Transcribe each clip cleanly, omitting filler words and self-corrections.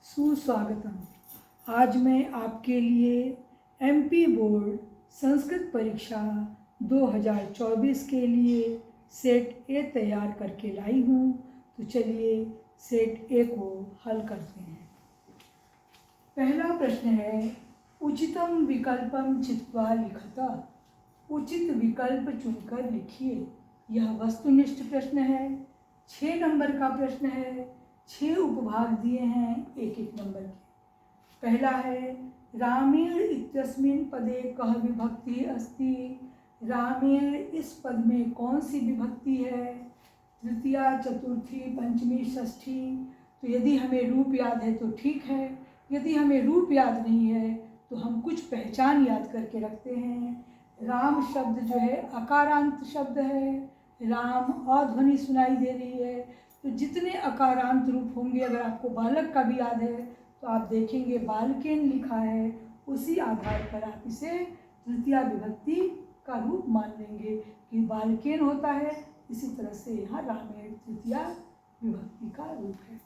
सुस्वागतम। आज मैं आपके लिए एमपी बोर्ड संस्कृत परीक्षा 2024 के लिए सेट ए तैयार करके लाई हूँ। तो चलिए सेट ए को हल करते हैं। पहला प्रश्न है, उचितम विकल्पम चित्वा लिखता। उचित विकल्प चुनकर लिखिए। यह वस्तुनिष्ठ प्रश्न है। 6 नंबर का प्रश्न है। 6 उपभाग दिए हैं एक एक नंबर के। पहला है, रामेण इत्यस्मिन् पदे कः विभक्ति अस्ति। रामेण इस पद में कौन सी विभक्ति है? तृतीया, चतुर्थी, पंचमी, षष्ठी। तो यदि हमें रूप याद है तो ठीक है, यदि हमें रूप याद नहीं है तो हम कुछ पहचान याद करके रखते हैं। राम शब्द जो है अकारांत शब्द है। राम अध्वनि सुनाई दे रही है। तो जितने अकारांत रूप होंगे, अगर आपको बालक का भी याद है तो आप देखेंगे बालकेन लिखा है, उसी आधार पर आप इसे तृतीया विभक्ति का रूप मान लेंगे कि बालकेन होता है। इसी तरह से यहाँ रामेण तृतीया विभक्ति का रूप है।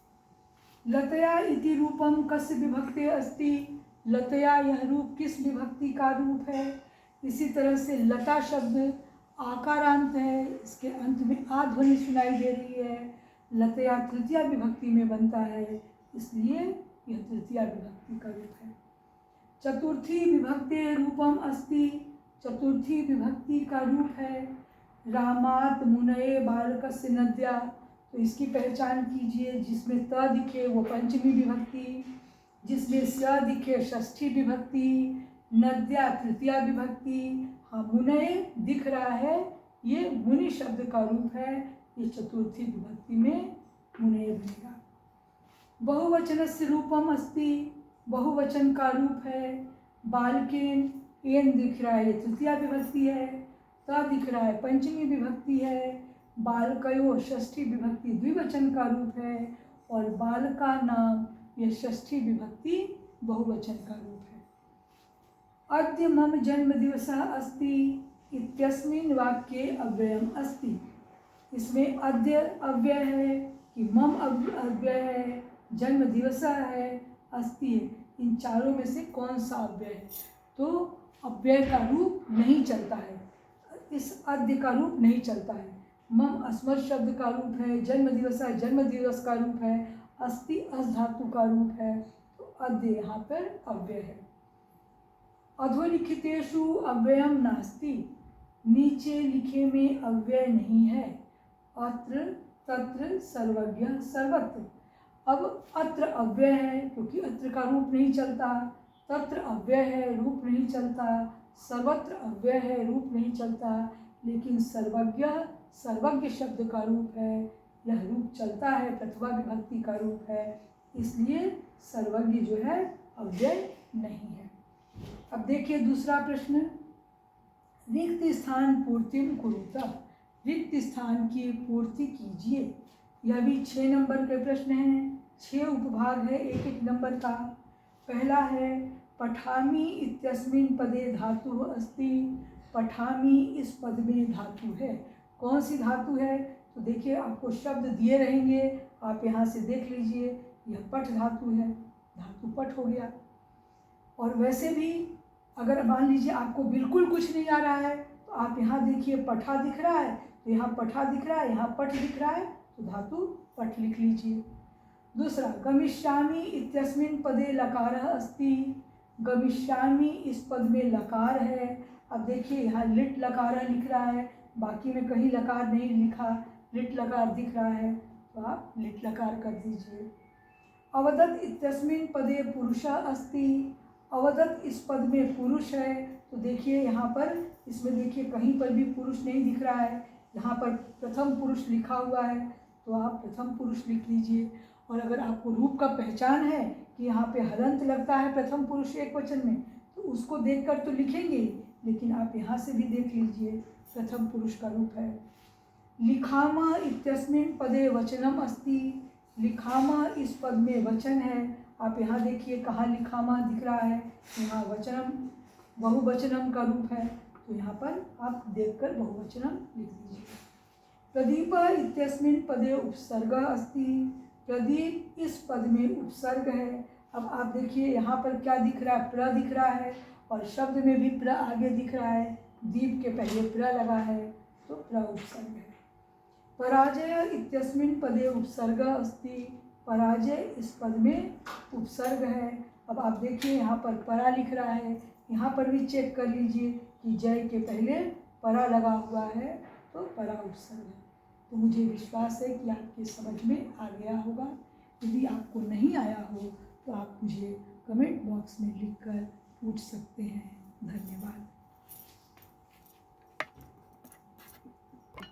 लतया इति रूपम कस्य विभक्ते अस्ति। लतया यह रूप किस विभक्ति का रूप है? इसी तरह से लता शब्द आकारांत है, इसके अंत में आ ध्वनि सुनाई दे रही है। लतया तृतीया विभक्ति में बनता है, इसलिए यह तृतीया विभक्ति का रूप है। चतुर्थी विभक्ते रूपम अस्ति। चतुर्थी विभक्ति का रूप है। रामात मुनये बालकस्य नद्या। तो इसकी पहचान कीजिए। जिसमें त दिखे वो पंचमी विभक्ति, जिसमें स दिखे षष्ठी विभक्ति, नद्या तृतीया विभक्ति। हाँ, मुनये दिख रहा है, ये मुनि शब्द का रूप है। ये चतुर्थी विभक्ति में मुनये बनेगा। बहुवचनस्य रूपम अस्ति। बहुवचन का रूप है। बालकेन, एन दिख रहा है, ये तृतीया विभक्ति है। त दिख रहा है, पंचमी विभक्ति है। बालकयो षष्ठी विभक्ति द्विवचन का रूप है। और बालका नाम, यह षष्ठी विभक्ति बहुवचन का रूप है। अद्य मम जन्मदिवसः अस्ति इत्यस्मिन् वाक्ये अव्ययम् अस्ति। इसमें अद्य अव्यय है कि मम अव्यय है, जन्म दिवस है, अस्ति है। इन चारों में से कौन सा अव्यय है? तो अव्यय का रूप नहीं चलता है, इस अद्य का रूप नहीं चलता है। मम अस्मत् शब्द का रूप है, जन्म दिवस है, जन्म दिवस का रूप है, अस्ति अस धातु का रूप है। तो अद्य यहाँ पर अव्यय है। अधोलिखितेषु अव्ययम नास्ति। नीचे लिखे में अव्यय नहीं है। अत्र, तत्र, सर्वज्ञ, सर्वत्र। अब अत्र अव्यय है क्योंकि अत्र का रूप नहीं चलता। तत्र अव्यय है, रूप नहीं चलता। सर्वत्र अव्यय है, रूप नहीं चलता। लेकिन सर्वज्ञ, सर्वज्ञ शब्द का रूप है, यह रूप चलता है, प्रथमा विभक्ति का रूप है, इसलिए सर्वज्ञ जो है अव्यय नहीं है। अब देखिए दूसरा प्रश्न, रिक्त स्थान पूर्तिम कुरुता। रिक्त स्थान की पूर्ति कीजिए। यह भी 6 नंबर के प्रश्न हैं। 6 उपभाग है एक एक नंबर का। पहला है, पठामि इत्यस्मिन् पदे धातु अस्ति। पठामि इस पद में धातु है। कौन सी धातु है? तो देखिए आपको शब्द दिए रहेंगे, आप यहाँ से देख लीजिए। यह पठ धातु है, धातु पठ हो गया। और वैसे भी अगर मान लीजिए आपको बिल्कुल कुछ नहीं आ रहा है तो आप यहाँ देखिए पठा दिख रहा है, तो यहाँ पठा दिख रहा है, यहाँ पठ दिख रहा है, तो धातु पठ लिख लीजिए। दूसरा, गमिष्यामि इत्यस्मिन् पदे लकारः अस्ति। गमिष्यामि इस पद में लकार है। अब देखिए यहाँ लिट लकारः लिख रहा है, बाकी में कहीं लकार नहीं लिखा, लिट लकार दिख रहा है, तो आप लिट लकार कर दीजिए। अवदत् इत्यस्मिन् पदे पुरुषः अस्ति। अवदत् इस पद में पुरुष है। तो देखिए यहाँ पर, इसमें देखिए कहीं पर भी पुरुष नहीं दिख रहा है, यहाँ पर प्रथम पुरुष लिखा हुआ है, तो आप प्रथम पुरुष लिख लीजिए। और अगर आपको रूप का पहचान है कि यहाँ पे हलंत लगता है प्रथम पुरुष एक वचन में, तो उसको देखकर तो लिखेंगे, लेकिन आप यहाँ से भी देख लीजिए प्रथम पुरुष का रूप है। लिखामा इत्यस्मिन् पदे वचनम अस्ति। लिखामा इस पद में वचन है। आप यहाँ देखिए कहाँ लिखामा दिख रहा है, यहाँ वचनम बहुवचनम का रूप है, तो यहाँ पर आप देखकर बहुवचनम लिख दीजिए। प्रदीप इत्यस्मिन् पदे उपसर्ग अस्ति। प्रदीप इस पद में उपसर्ग है। अब आप देखिए यहाँ पर क्या दिख रहा है, प्र दिख रहा है और शब्द में भी प्र आगे दिख रहा है, दीप के पहले प्र लगा है तो प्र उपसर्ग है। पराजय इत्यस्मिन् पदे उपसर्ग अस्ति, पराजय इस पद में उपसर्ग है। अब आप देखिए यहाँ पर परा लिख रहा है, यहाँ पर भी चेक कर लीजिए कि जय के पहले परा लगा हुआ है तो परा उपसर्ग है। तो मुझे विश्वास है कि आपके समझ में आ गया होगा। यदि आपको नहीं आया हो तो आप मुझे कमेंट बॉक्स में लिखकर पूछ सकते हैं। धन्यवाद।